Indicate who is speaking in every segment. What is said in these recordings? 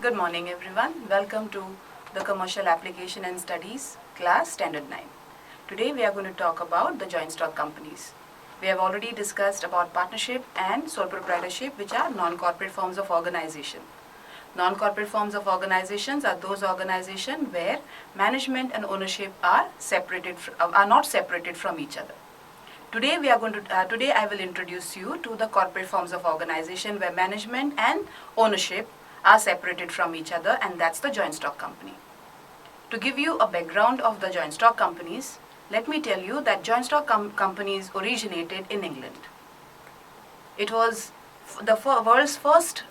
Speaker 1: Good morning everyone. Welcome to the Commercial Application and Studies class Standard 9. Today we are going to talk about the joint stock companies. We have already discussed about partnership and sole proprietorship, which are non-corporate forms of organization. Non-corporate forms of organizations are those organizations where management and ownership are not separated from each other. Today I will introduce you to the corporate forms of organization where management and ownership are separated from each other, and that's the joint stock company. To give you a background of the joint stock companies, let me tell you that joint stock companies originated in England. It was the world's first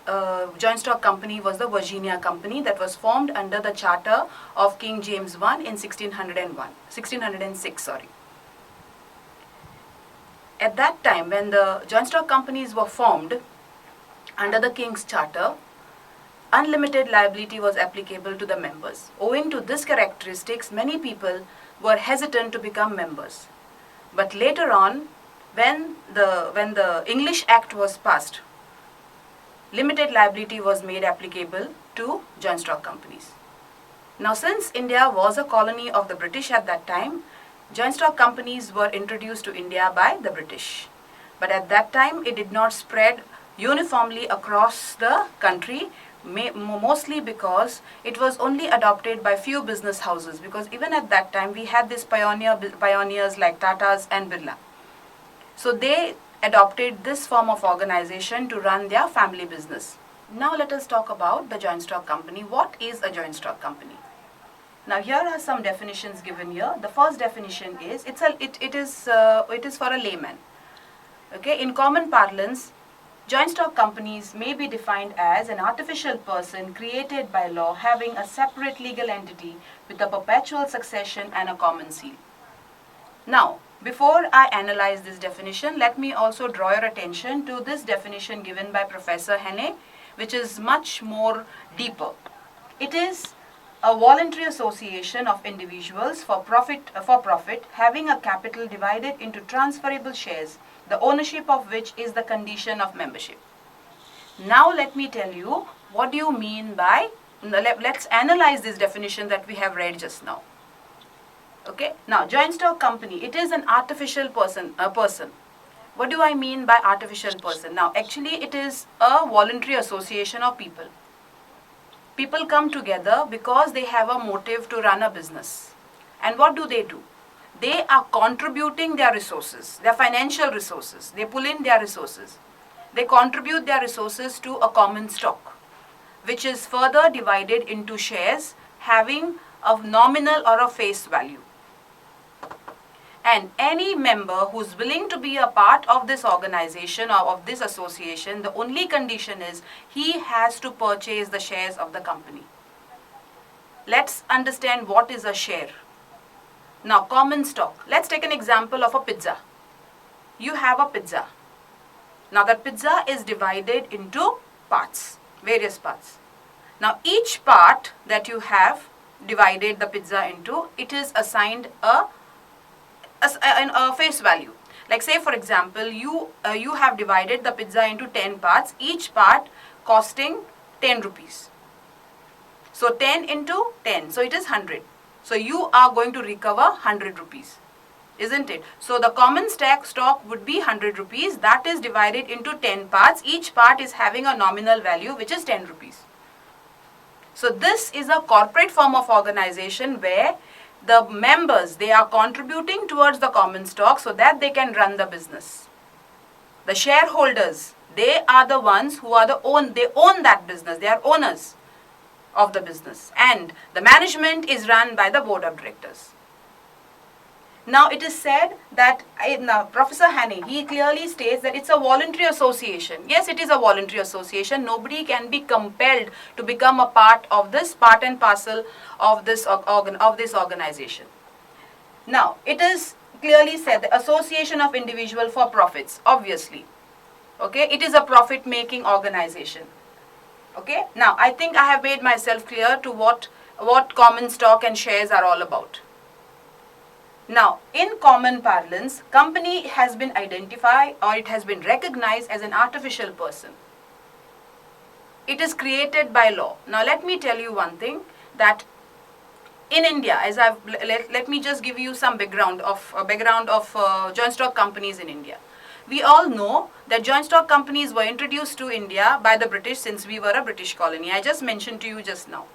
Speaker 1: joint stock company was the Virginia Company that was formed under the charter of King James I in 1606. At that time, when the joint stock companies were formed under the King's Charter, unlimited liability was applicable to the members. Owing to this characteristics, many people were hesitant to become members. But later on, when the English Act was passed, limited liability was made applicable to joint stock companies. Now, since India was a colony of the British at that time, joint stock companies were introduced to India by the British. But at that time, it did not spread uniformly across the country, mostly because it was only adopted by few business houses, because even at that time we had these pioneers like Tatas and Birla. So they adopted this form of organization to run their family business. Now let us talk about the joint stock company. What is a joint stock company? Now here are some definitions given here. The first definition is it is for a layman. Okay, in common parlance, joint stock companies may be defined as an artificial person created by law having a separate legal entity with a perpetual succession and a common seal. Now, before I analyze this definition, let me also draw your attention to this definition given by Professor Hannay, which is much more deeper. It is a voluntary association of individuals for profit having a capital divided into transferable shares, the ownership of which is the condition of membership. Now let me tell you what do you mean by, let's analyze this definition that we have read just now. Okay, now joint stock company, it is an artificial person. What do I mean by artificial person? Now actually it is a voluntary association of people. People come together because they have a motive to run a business. And what do? They are contributing their resources, their financial resources. They pull in their resources. They contribute their resources to a common stock, which is further divided into shares having a nominal or a face value. And any member who's willing to be a part of this organization or of this association, the only condition is he has to purchase the shares of the company. Let's understand what is a share. Now, common stock. Let's take an example of a pizza. You have a pizza. Now, that pizza is divided into parts, various parts. Now, each part that you have divided the pizza into, it is assigned a face value. Like say for example, you have divided the pizza into 10 parts, each part costing 10 rupees. So 10 into 10, so it is 100. So you are going to recover 100 rupees, isn't it? So the common stock would be 100 rupees. That is divided into 10 parts. Each part is having a nominal value which is 10 rupees. So this is a corporate form of organization where the members, they are contributing towards the common stock so that they can run the business. The shareholders, they are the ones who are they own that business. They are owners of the business, and the management is run by the board of directors. Now it is said that Professor Hannay, he clearly states that it's a voluntary association. Yes, it is a voluntary association. Nobody can be compelled to become a part of this, part and parcel of this organization. Now it is clearly said the association of individual for profits, obviously. Okay, it is a profit making organization. Okay, now I think I have made myself clear to what common stock and shares are all about. Now, in common parlance, company has been identified or it has been recognized as an artificial person. it is created by law. Now let me tell you one thing, that in India, as let me just give you some background of joint stock companies in India. We all know that joint stock companies were introduced to India by the British, since we were a British colony. I just mentioned to you just now.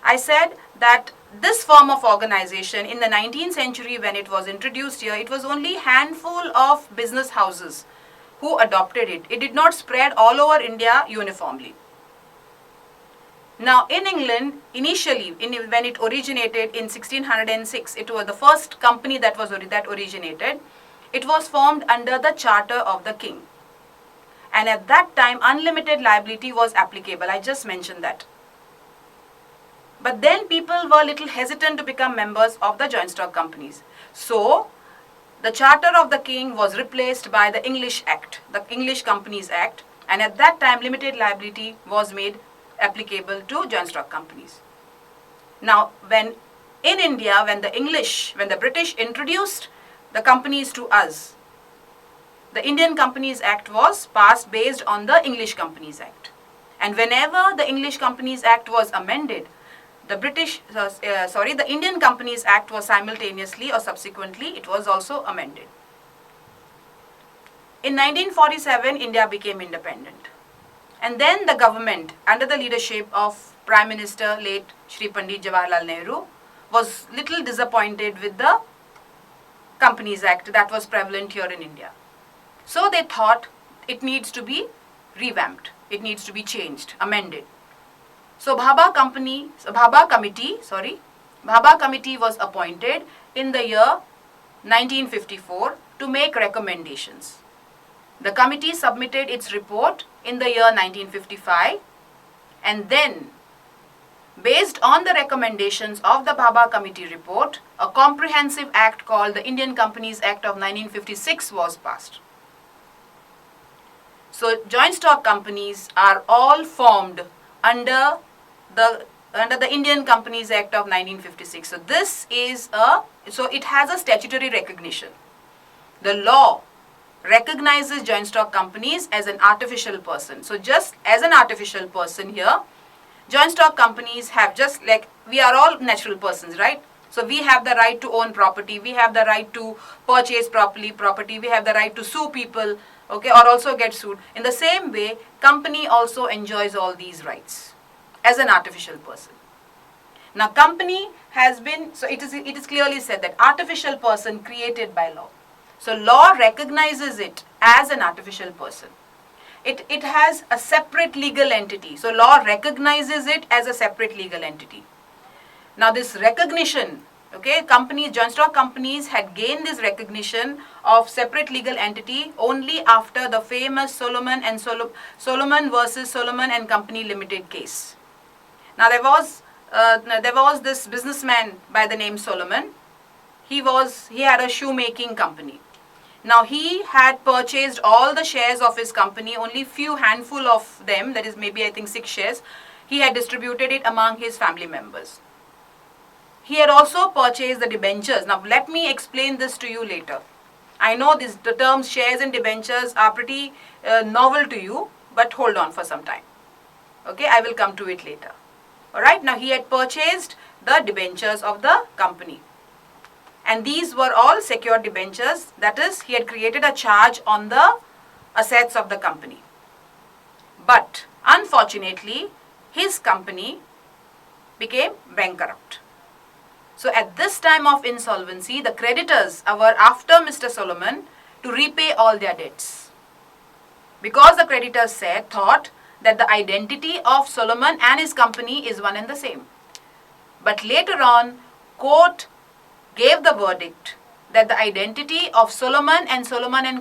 Speaker 1: I said that this form of organization in the 19th century, when it was introduced here, it was only a handful of business houses who adopted it. It did not spread all over India uniformly. Now in England, initially when it originated in 1606, it was the first company that originated. It was formed under the charter of the king. And at that time, unlimited liability was applicable. I just mentioned that. But then people were a little hesitant to become members of the joint stock companies. So the charter of the king was replaced by the English Act, the English Companies Act. And at that time, limited liability was made applicable to joint stock companies. Now, when in India, when the British introduced the companies to us, the Indian Companies Act was passed based on the English Companies Act. And whenever the English Companies Act was amended, the Indian Companies Act was simultaneously or subsequently, it was also amended. In 1947, India became independent. And then the government, under the leadership of Prime Minister late Shri Pandit Jawaharlal Nehru, was little disappointed with the Companies Act that was prevalent here in India. So they thought it needs to be revamped, it needs to be changed, amended. So Bhabha Committee was appointed in the year 1954 to make recommendations. The committee submitted its report in the year 1955, and then, based on the recommendations of the Bhabha Committee report, a comprehensive act called the Indian Companies Act of 1956 was passed. So joint stock companies are all formed under the Indian Companies Act of 1956. So it has a statutory recognition. The law recognizes joint stock companies as an artificial person. So just as an artificial person here, joint stock companies have, just like we are all natural persons, right? So we have the right to own property, we have the right to purchase property, we have the right to sue people, okay, or also get sued. In the same way, company also enjoys all these rights as an artificial person. Now company has been, so it is clearly said that artificial person created by law. So law recognizes it as an artificial person. It has a separate legal entity. So law recognizes it as a separate legal entity. Now this recognition, okay, joint stock companies had gained this recognition of separate legal entity only after the famous Solomon versus Solomon and Company Limited case. Now there was this businessman by the name Solomon. He had a shoemaking company. Now he had purchased all the shares of his company, only few handful of them, that is maybe I think 6 shares. He had distributed it among his family members. He had also purchased the debentures. Now let me explain this to you later. I know the terms shares and debentures are pretty novel to you, but hold on for some time. Okay, I will come to it later. Alright, now he had purchased the debentures of the company. And these were all secured debentures, that is, he had created a charge on the assets of the company. But unfortunately, his company became bankrupt. So at this time of insolvency, the creditors were after Mr. Solomon to repay all their debts. Because the creditors thought that the identity of Solomon and his company is one and the same. But later on, court gave the verdict that the identity of Solomon and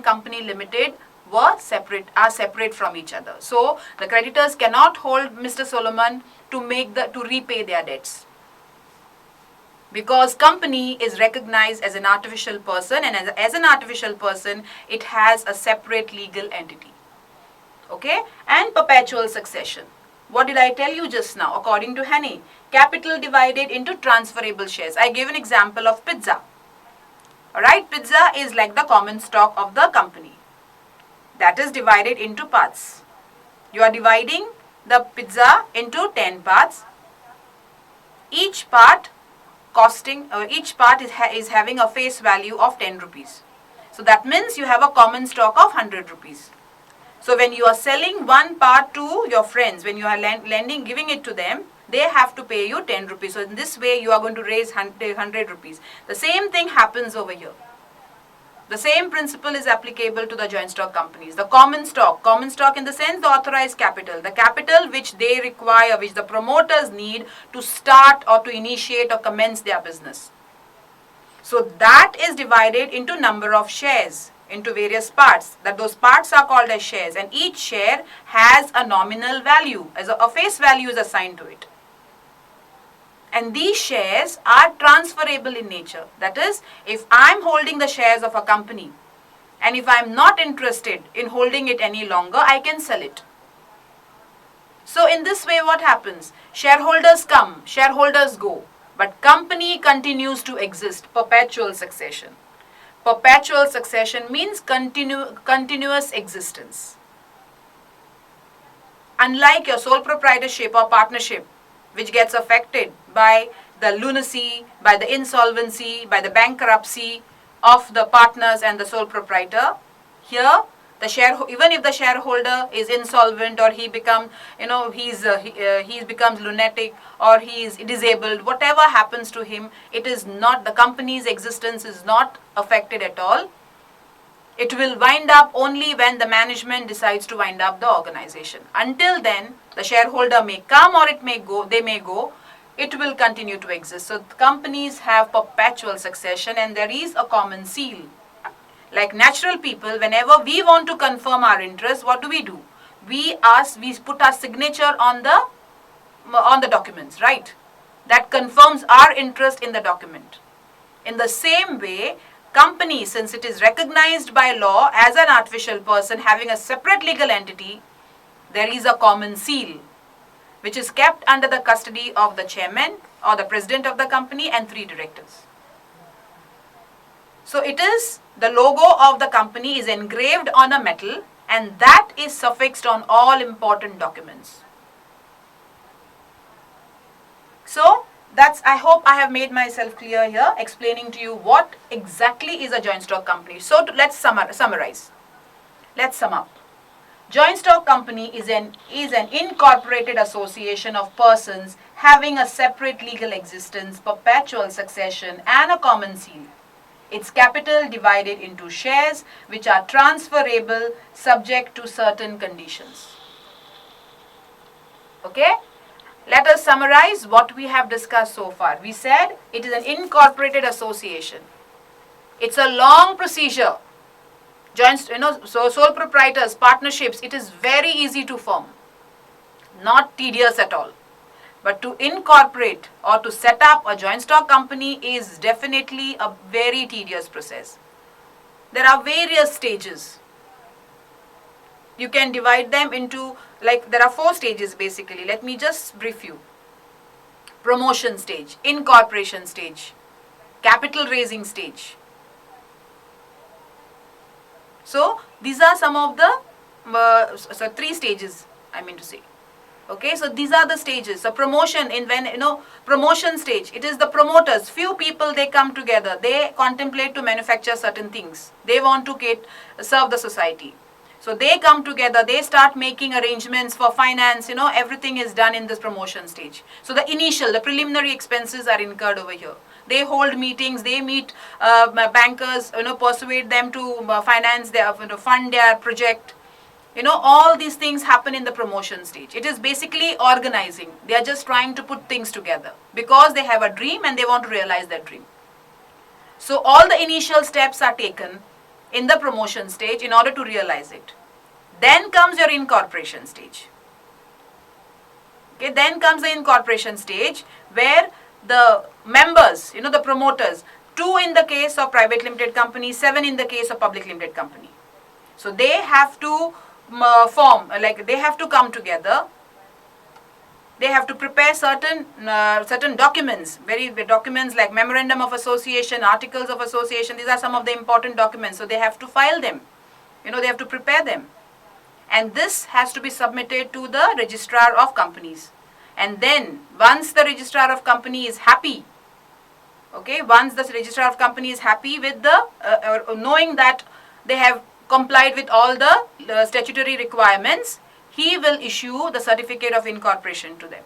Speaker 1: Company Limited are separate from each other. So the creditors cannot hold Mr. Solomon to repay their debts, because company is recognized as an artificial person, and as an artificial person it has a separate legal entity. Okay, and perpetual succession. What did I tell you just now? According to Haney, capital divided into transferable shares. I gave an example of pizza. Alright, pizza is like the common stock of the company. That is divided into parts. You are dividing the pizza into 10 parts. Each part is having a face value of 10 rupees. So that means you have a common stock of 100 rupees. So when you are selling one part to your friends, when you are giving it to them, they have to pay you 10 rupees. So in this way, you are going to raise 100 rupees. The same thing happens over here. The same principle is applicable to the joint stock companies. The common stock in the sense the authorized capital, the capital which they require, which the promoters need to start or to initiate or commence their business. So that is divided into number of shares, into various parts, that those parts are called as shares, and each share has a nominal value, as a face value is assigned to it. And these shares are transferable in nature. That is, if I am holding the shares of a company and if I am not interested in holding it any longer, I can sell it. So in this way what happens? Shareholders come, shareholders go, but company continues to exist, perpetual succession. Perpetual succession means continuous existence. Unlike your sole proprietorship or partnership, which gets affected by the lunacy, by the insolvency, by the bankruptcy of the partners and the sole proprietor, here even if the shareholder is insolvent or he becomes lunatic or he is disabled, whatever happens to him, it is not, the company's existence is not affected at all. It will wind up only when the management decides to wind up the organization. Until then, the shareholder may come or they may go, it will continue to exist. So companies have perpetual succession and there is a common seal. Like natural people, whenever we want to confirm our interest, what do? We put our signature on the documents, right? That confirms our interest in the document. In the same way, company, since it is recognized by law as an artificial person having a separate legal entity, there is a common seal which is kept under the custody of the chairman or the president of the company and 3 directors. So it is, the logo of the company is engraved on a metal and that is suffixed on all important documents. So I hope I have made myself clear here, explaining to you what exactly is a joint stock company. So let's summarize. Let's sum up. Joint stock company is an incorporated association of persons having a separate legal existence, perpetual succession and a common seal. Its capital divided into shares which are transferable subject to certain conditions. Okay? Let us summarize what we have discussed so far. We said it is an incorporated association. It's a long procedure. So sole proprietors, partnerships, it is very easy to form. Not tedious at all. But to incorporate or to set up a joint stock company is definitely a very tedious process. There are various stages. You can divide them into, there are 4 stages basically. Let me just brief you. Promotion stage, incorporation stage, capital raising stage. So these are some of the 3 stages, I mean to say. Okay, so these are the stages. So promotion stage, it is the promoters, few people, they come together, they contemplate to manufacture certain things. They want to serve the society. So they come together, they start making arrangements for finance, everything is done in this promotion stage. So the preliminary expenses are incurred over here. They hold meetings, they meet bankers, persuade them to fund their project. All these things happen in the promotion stage. It is basically organizing. They are just trying to put things together because they have a dream and they want to realize that dream. So all the initial steps are taken in the promotion stage in order to realize it. Then comes your incorporation stage. Okay, then comes the incorporation stage where the members, the promoters, 2 in the case of private limited company, 7 in the case of public limited company. So they have to they have to come together. They have to prepare certain documents, documents like memorandum of association, articles of association. These are some of the important documents. So they have to file them. They have to prepare them. and this has to be submitted to the registrar of companies. And then once the registrar of company is happy, okay, once the registrar of company is happy with the knowing that they have complied with all the statutory requirements, he will issue the certificate of incorporation to them.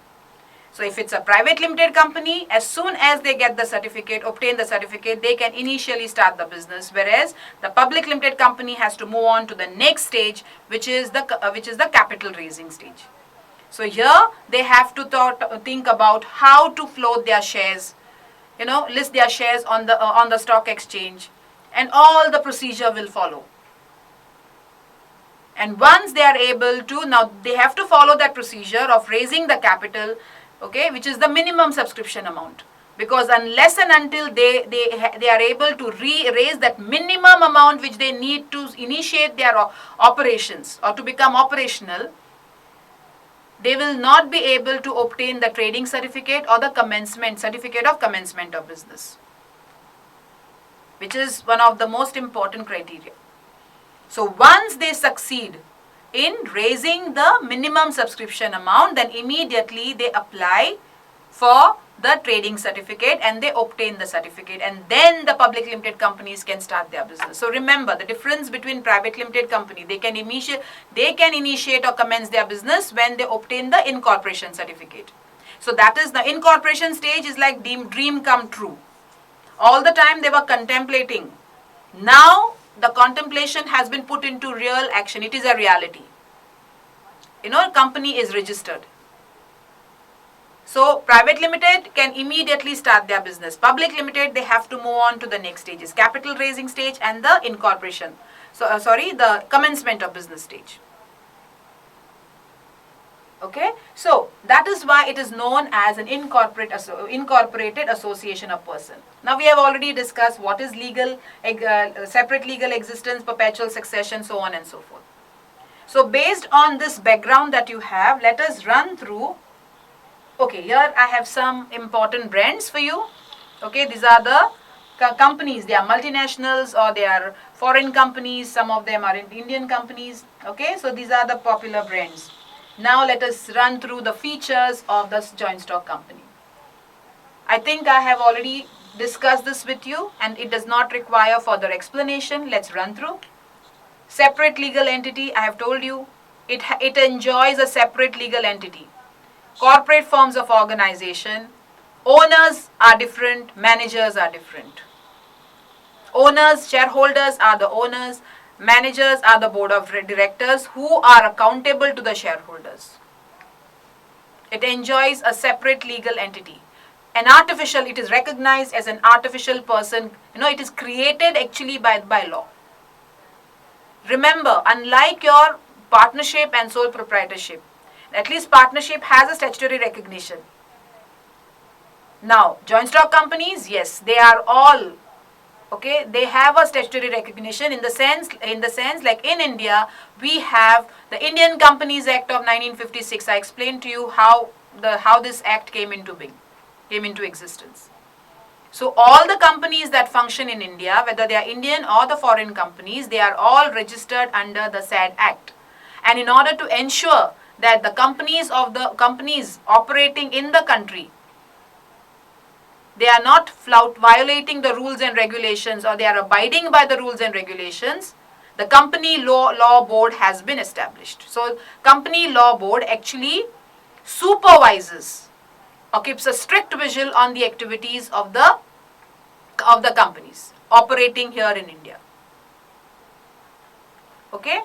Speaker 1: So if it's a private limited company, as soon as they get the certificate, obtain the certificate, they can initially start the business, whereas the public limited company has to move on to the next stage, which is the capital raising stage. So here they have to think about how to float their shares, list their shares on the stock exchange, and all the procedure will follow. And once they are able to, now they have to follow that procedure of raising the capital, okay, which is the minimum subscription amount. Because unless and until they are able to raise that minimum amount which they need to initiate their operations or to become operational, they will not be able to obtain the trading certificate or the certificate of commencement of business, which is one of the most important criteria. So once they succeed in raising the minimum subscription amount, then immediately they apply for the trading certificate and they obtain the certificate, and then the public limited companies can start their business. So remember the difference between private limited company, they can initiate or commence their business when they obtain the incorporation certificate. So that is the incorporation stage is like dream come true. All the time they were contemplating. Now the contemplation has been put into real action. It is a reality. Company is registered. So private limited can immediately start their business. Public limited, they have to move on to the next stages, capital raising stage and the incorporation. So the commencement of business stage. Okay, so that is why it is known as an incorporated association of person. Now we have already discussed what is legal, separate legal existence, perpetual succession, so on and so forth. So based on this background that you have, let us run through. Okay, here I have some important brands for you. Okay, these are the companies. They are multinationals or they are foreign companies. Some of them are Indian companies. Okay, so these are the popular brands. Now let us run through the features of this joint stock company. I think I have already discussed this with you and it does not require further explanation. Let's run through. Separate legal entity, I have told you, it enjoys a separate legal entity. Corporate forms of organization, owners are different, managers are different. Owners, shareholders are the owners, managers are the board of directors who are accountable to the shareholders. It enjoys a separate legal entity. It is recognized as an artificial person. It is created actually by law. Remember, unlike your partnership and sole proprietorship, at least partnership has a statutory recognition. Now, joint stock companies, yes, they are all, okay, they have a statutory recognition in the sense like in India, we have the Indian Companies Act of 1956. I explained to you how this act came into existence. So all the companies that function in India, whether they are Indian or the foreign companies, they are all registered under the said act. And in order to ensure that the companies operating in the country, they are not violating the rules and regulations, or they are abiding by the rules and regulations, the company law board has been established. So company law board actually supervises or keeps a strict vigil on the activities of the companies operating here in India. Okay?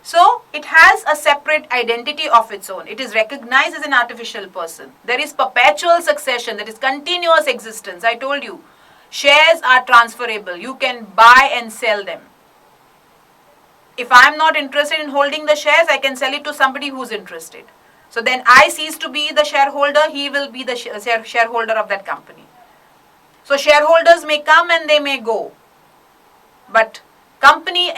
Speaker 1: So it has a separate identity of its own. It is recognized as an artificial person. There is perpetual succession, that is continuous existence. I told you, shares are transferable. You can buy and sell them. If I am not interested in holding the shares, I can sell it to somebody who is interested. So then I cease to be the shareholder, he will be the shareholder of that company. So shareholders may come and they may go. But company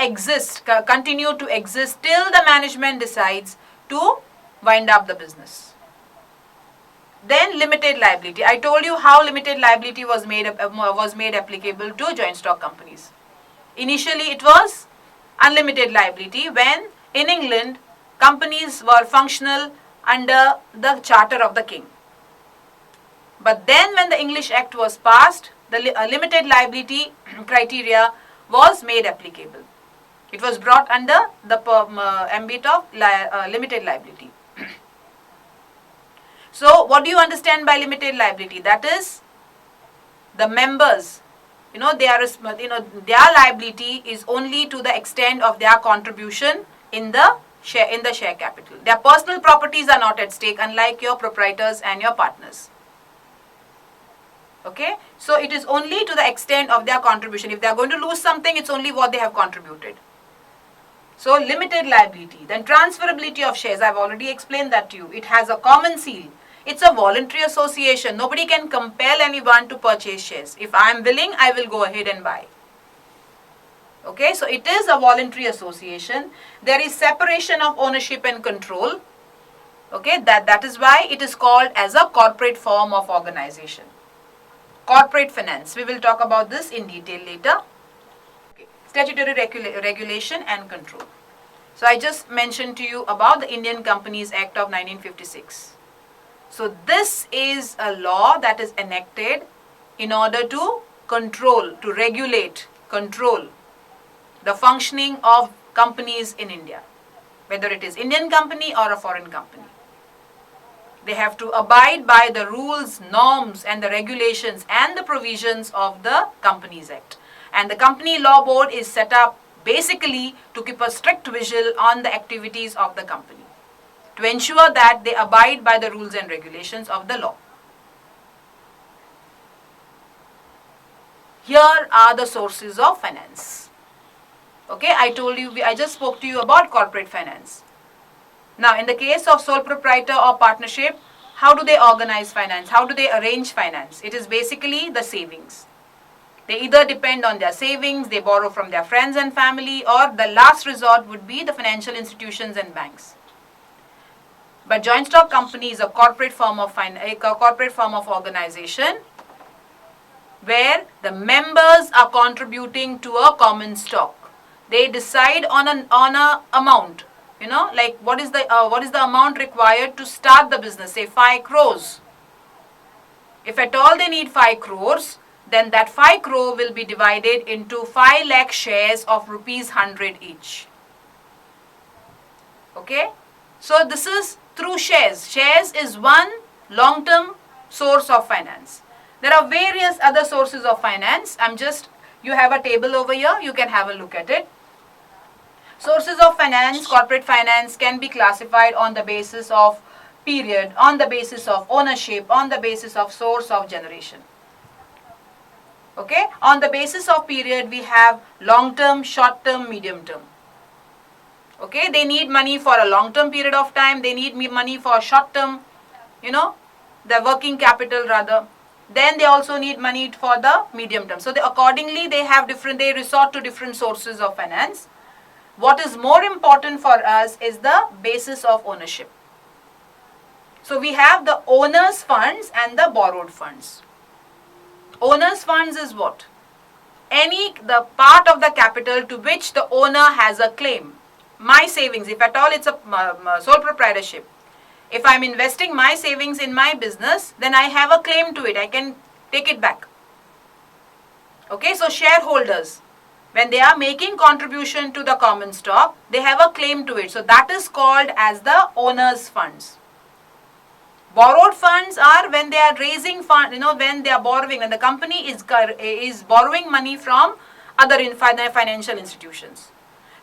Speaker 1: continue to exist till the management decides to wind up the business. Then limited liability. I told you how limited liability was made applicable to joint stock companies. Initially it was unlimited liability when in England, companies were functional under the charter of the king. But then when the English Act was passed, the limited liability criteria was made applicable. It was brought under the ambit of limited liability. So what do you understand by limited liability? That is, the members, their liability is only to the extent of their contribution in the share capital. Their personal properties are not at stake, unlike your proprietors and your partners. Okay, so it is only to the extent of their contribution. If they are going to lose something, it's only what they have contributed. So limited liability. Then transferability of shares, I've already explained that to you. It has a common seal. It's a voluntary association. Nobody can compel anyone to purchase shares. If I am willing, I will go ahead and buy. Okay, so it is a voluntary association. There is separation of ownership and control. Okay, that is why it is called as a corporate form of organization. Corporate finance. We will talk about this in detail later. Okay. Statutory regulation and control. So I just mentioned to you about the Indian Companies Act of 1956. So this is a law that is enacted in order to control the functioning of companies in India, whether it is Indian company or a foreign company. They have to abide by the rules, norms and the regulations and the provisions of the Companies Act. And the Company Law Board is set up basically to keep a strict visual on the activities of the company, to ensure that they abide by the rules and regulations of the law. Here are the sources of finance. Okay, I just spoke to you about corporate finance. Now, in the case of sole proprietor or partnership, how do they organize finance? How do they arrange finance? It is basically the savings. They either depend on their savings, they borrow from their friends and family, or the last resort would be the financial institutions and banks. But joint stock company is a corporate form of organization where the members are contributing to a common stock. They decide on an amount. Like what is the amount required to start the business? Say 5 crores. If at all they need 5 crores, then that 5 crore will be divided into 5 lakh shares of rupees 100 each. Okay? So this is through shares. Shares is one long-term source of finance. There are various other sources of finance. You have a table over here. You can have a look at it. Sources of finance, corporate finance can be classified on the basis of period, on the basis of ownership, on the basis of source of generation. Okay? On the basis of period, we have long-term, short-term, medium-term. Okay? They need money for a long-term period of time. They need money for short-term, the working capital rather. Then they also need money for the medium-term. So accordingly, they resort to different sources of finance. What is more important for us is the basis of ownership. So we have the owner's funds and the borrowed funds. Owner's funds is what? The part of the capital to which the owner has a claim. My savings, if at all it's a sole proprietorship. If I'm investing my savings in my business, then I have a claim to it. I can take it back. Okay, so shareholders, when they are making contribution to the common stock, they have a claim to it. So that is called as the owner's funds. Borrowed funds are when they are raising funds, when they are borrowing, and the company is borrowing money from other financial institutions.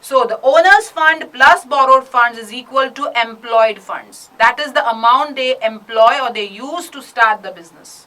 Speaker 1: So the owner's fund plus borrowed funds is equal to employed funds. That is the amount they employ or they use to start the business.